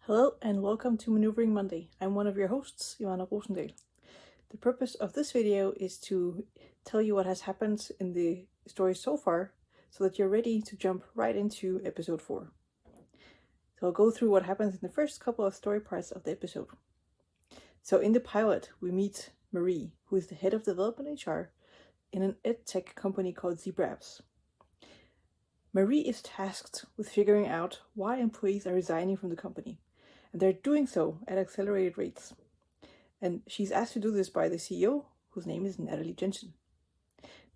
Hello and welcome to Maneuvering Monday. I'm one of your hosts, Joanna Rosendal. The purpose of this video is to tell you what has happened in the story so far so that you're ready to jump right into episode 4. So I'll go through what happens in the first couple of story parts of the episode. So in the pilot, we meet Marie, who is the head of development HR in an edtech company called Zebra Apps. Marie is tasked with figuring out why employees are resigning from the company, and they're doing so at accelerated rates. And she's asked to do this by the CEO, whose name is Natalie Jensen.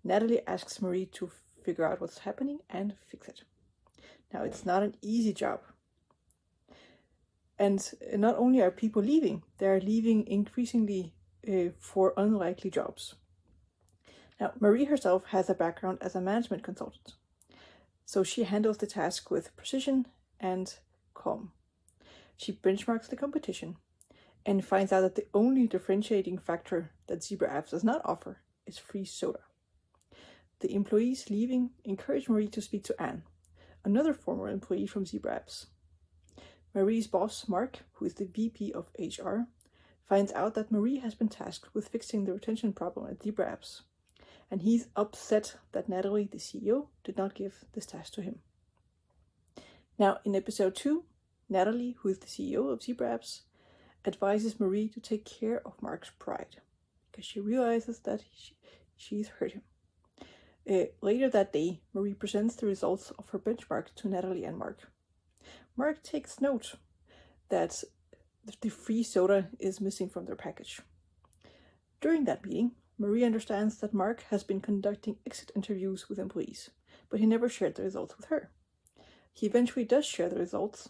Natalie asks Marie to figure out what's happening and fix it. Now, it's not an easy job. And not only are people leaving, they're leaving increasingly for unlikely jobs. Now, Marie herself has a background as a management consultant, so she handles the task with precision and calm. She benchmarks the competition and finds out that the only differentiating factor that Zebra Apps does not offer is free soda. The employees leaving encourage Marie to speak to Anne, another former employee from Zebra Apps. Marie's boss, Mark, who is the VP of HR, finds out that Marie has been tasked with fixing the retention problem at Zebra Apps, and he's upset that Natalie, the CEO, did not give this task to him. Now, in episode 2, Natalie, who is the CEO of Zebra Apps, advises Marie to take care of Mark's pride, because she realizes that she's hurt him. Later that day, Marie presents the results of her benchmark to Natalie and Mark. Mark takes note that the free soda is missing from their package. During that meeting, Marie understands that Mark has been conducting exit interviews with employees, but he never shared the results with her. He eventually does share the results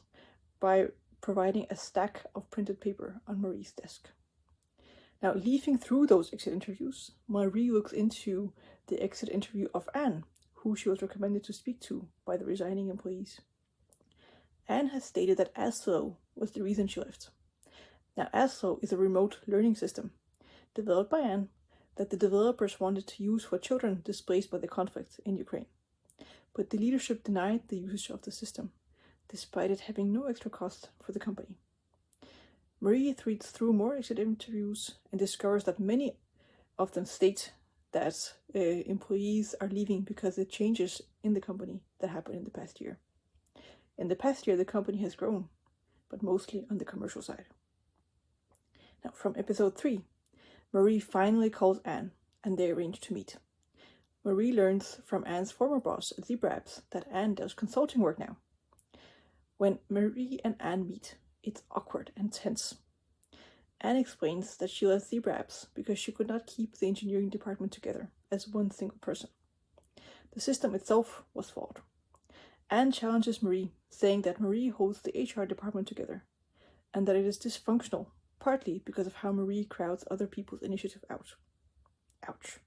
by providing a stack of printed paper on Marie's desk. Now, leafing through those exit interviews, Marie looks into the exit interview of Anne, who she was recommended to speak to by the resigning employees. Anne has stated that Aslo was the reason she left. Now, Aslo is a remote learning system developed by Anne that the developers wanted to use for children displaced by the conflict in Ukraine. But the leadership denied the usage of the system, despite it having no extra cost for the company. Marie reads through more exit interviews and discovers that many of them state that employees are leaving because of changes in the company that happened in the past year. In the past year, the company has grown, but mostly on the commercial side. Now, from episode 3, Marie finally calls Anne, and they arrange to meet. Marie learns from Anne's former boss at Zebra Apps that Anne does consulting work now. When Marie and Anne meet, it's awkward and tense. Anne explains that she left Zebra Apps because she could not keep the engineering department together as one single person. The system itself was flawed. Anne challenges Marie, saying that Marie holds the HR department together, and that it is dysfunctional, partly because of how Marie crowds other people's initiative out. Ouch.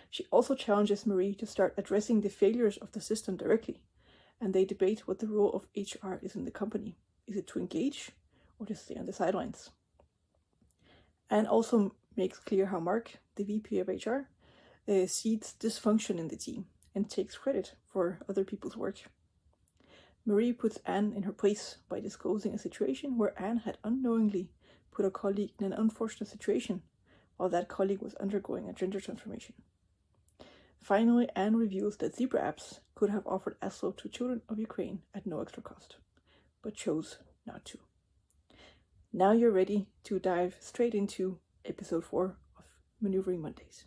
She also challenges Marie to start addressing the failures of the system directly, and they debate what the role of HR is in the company. Is it to engage or to stay on the sidelines? Anne also makes clear how Mark, the VP of HR, sees dysfunction in the team and takes credit for other people's work. Marie puts Anne in her place by disclosing a situation where Anne had unknowingly put a colleague in an unfortunate situation while that colleague was undergoing a gender transformation. Finally, Anne reveals that Zebra Apps could have offered Aslo to children of Ukraine at no extra cost, but chose not to. Now you're ready to dive straight into episode 4 of Maneuvering Mondays.